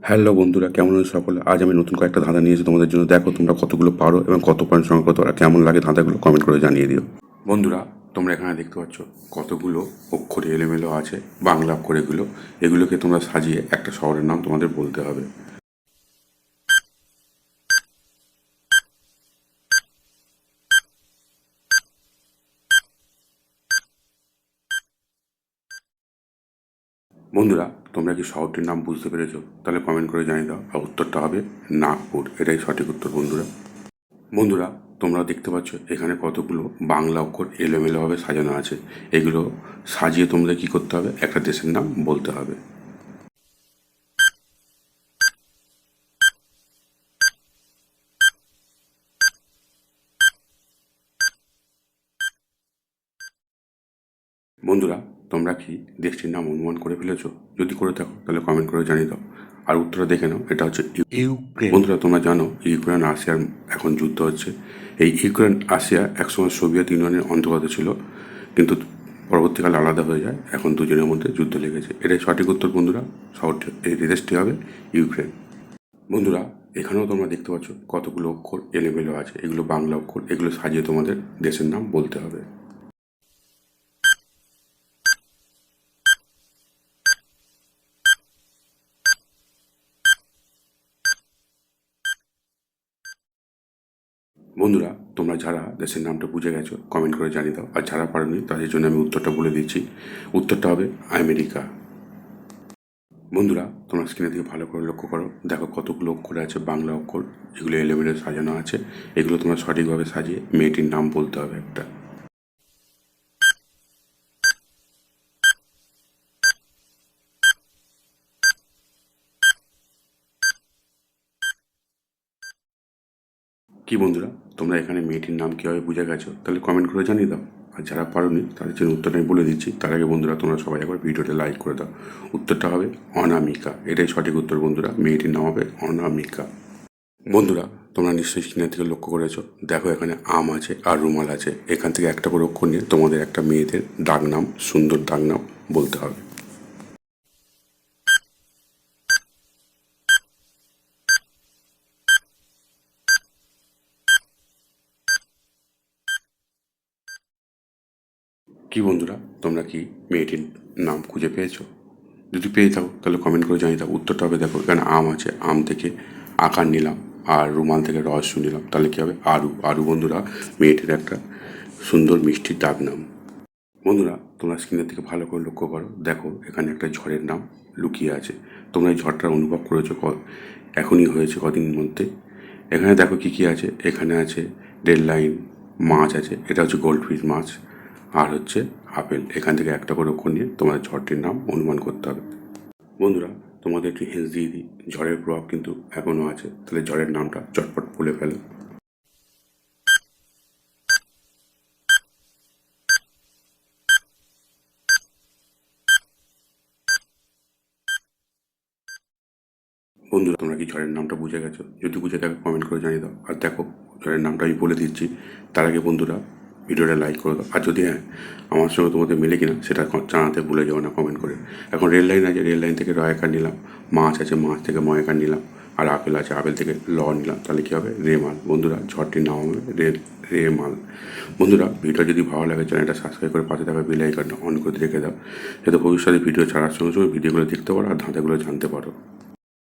Hello বন্ধুরা, কেমন আছো সকলে? আজ আমি নতুন কয়েকটা ধাঁধা নিয়েছি তোমাদের জন্য। দেখো তোমরা কতগুলো পারো এবং কত পয়েন্ট সংগ্রহ করতে পারো। কেমন লাগে ধাঁধাগুলো কমেন্ট করে জানিয়ে দিও। বন্ধুরা, তোমরা এখানে দেখতে পাচ্ছ কতগুলো অক্ষরে এলোমেলো আছে, বাংলা অক্ষরেগুলো। এগুলোকে তোমরা সাজিয়ে একটা শহরের নাম তোমাদের বলতে হবে। বন্ধুরা, তোমরা কি শহরটির নাম বুঝতে পেরেছো? তাহলে কমেন্ট করে জানিয়ে দাও। আর উত্তরটা হবে নাগপুর। এটাই সঠিক উত্তর বন্ধুরা। বন্ধুরা, তোমরা দেখতে পাচ্ছ এখানে কতগুলো বাংলা অক্ষর এলোমেলোভাবে সাজানো আছে। এগুলো সাজিয়ে তোমাদের কি করতে হবে? একটা দেশের নাম বলতে হবে। বন্ধুরা, তোমরা কি দেশটির নাম অনুমান করে ফেলেছো? যদি করে থাকো তাহলে কমেন্ট করে জানিয়ে দাও। আর উত্তরটা দেখে নাও, এটা হচ্ছে ইউক্রেন। বন্ধুরা, তোমরা জানো ইউক্রেন রাশিয়ার এখন যুদ্ধ হচ্ছে। এই ইউক্রেন রাশিয়া একসময় সোভিয়েত ইউনিয়নের অন্তর্গত ছিল, কিন্তু পরবর্তীকালে আলাদা হয়ে যায়। এখন দুজনের মধ্যে যুদ্ধ লেগেছে। এটাই সঠিক উত্তর বন্ধুরা। শহরটি এই দেশটি হবে ইউক্রেন। বন্ধুরা, এখানেও তোমরা দেখতে পাচ্ছ কতগুলো অক্ষর এলোমেলো আছে। এগুলো বাংলা অক্ষর। এগুলো সাজিয়ে তোমাদের দেশের নাম বলতে হবে। বন্ধুরা, তোমরা যারা দেশের নামটা বুঝে গেছো কমেন্ট করে জানিয়ে দাও। আর যারা পারোনি তাদের জন্য আমি উত্তরটা বলে দিচ্ছি। উত্তরটা হবে আমেরিকা। বন্ধুরা, তোমরা স্ক্রিনের দিকে ভালো করে লক্ষ্য করো। দেখো কতগুলো অক্ষর আছে, বাংলা অক্ষর। এগুলো এলোমেলো সাজানো আছে। এগুলো তোমরা সঠিকভাবে সাজিয়ে মেয়েটির নাম বলতে হবে একটা। কি বন্ধুরা, তোমরা এখানে মেয়েটির নাম কীভাবে বুঝে গেছো? তাহলে কমেন্ট করে জানিয়ে দাও। আর যারা পারোনি তাদের জন্য উত্তরটা আমি বলে দিচ্ছি। তার আগে বন্ধুরা, তোমরা সবাই একবার ভিডিওটা লাইক করে দাও। উত্তরটা হবে অনামিকা। এটাই সঠিক উত্তর বন্ধুরা। মেয়েটির নাম হবে অনামিকা। বন্ধুরা, তোমরা নিশ্চয়ই স্ক্রিনের থেকে লক্ষ্য করেছো। দেখো এখানে আম আছে আর রুমাল আছে। এখান থেকে একটা করে অক্ষর নিয়ে তোমাদের একটা মেয়েদের ডাক নাম, সুন্দর ডাক নাম বলতে হবে। কি বন্ধুরা, তোমরা কি মেয়েটির নাম খুঁজে পেয়েছো? যদি পেয়ে থাকো তাহলে কমেন্ট করে জানিয়ে দাও। উত্তরটা হবে, দেখো এখানে আম আছে, আম থেকে আকার নিলাম আর রুমাল থেকে রহস্য নিলাম। তাহলে কী হবে? আরু। আরু বন্ধুরা মেয়েটির একটা সুন্দর মিষ্টির ডাক নাম। বন্ধুরা, তোমরা স্ক্রিনের দিকে ভালো করে লক্ষ্য করো। দেখো এখানে একটা ঝড়ের নাম লুকিয়ে আছে। তোমরা এই ঝড়টার অনুভব করেছো এখনই হয়েছে কদিনের মধ্যে। এখানে দেখো কী কী আছে। এখানে আছে রেল লাইন, মাছ আছে, এটা হচ্ছে গোল্ডফিশ মাছ, আর হচ্ছে আপেল। এখান থেকে একটা করে অক্ষর নিয়ে তোমাদের ঝড়টির নাম অনুমান করতে হবে। বন্ধুরা, তোমাদের একটি হিন্স দিয়ে দিই। ঝড়ের প্রভাব কিন্তু এখনও আছে। তাহলে ঝড়ের নামটা চটপট বলে ফেলো। বন্ধুরা, তোমরা কি ঝড়ের নামটা বুঝে গেছো? যদি বুঝে থাকো কমেন্ট করে জানিয়ে দাও। আর দেখো ঝড়ের নামটা আমি বলে দিচ্ছি। তার আগে বন্ধুরা ভিডিওটা লাইক করে দাও। আর যদি আমার সঙ্গে তোমাদের মিলে কিনা সেটা জানাতে ভুলে যাও না কমেন্ট করে। এখন রেল লাইন আছে, রেল লাইন থেকে রয়কার নিলাম। মাছ আছে, মাছ থেকে ময়কার নিলাম। আর আপেল আছে, আপেল থেকে ল নিলাম। তাহলে কী হবে? রেমাল। বন্ধুরা, ঝড়টির নাম হবে রেমাল। বন্ধুরা, ভিডিও যদি ভালো লাগে চ্যানেলটা সাবস্ক্রাইব করে পাশে থাকা বেল আইকনটা অন করে রেখে দাও, যাতে ভবিষ্যতে ভিডিও ছাড়ার সঙ্গে সঙ্গে ভিডিওগুলো দেখতে পারো আর ধাঁধাগুলো জানতে পারো।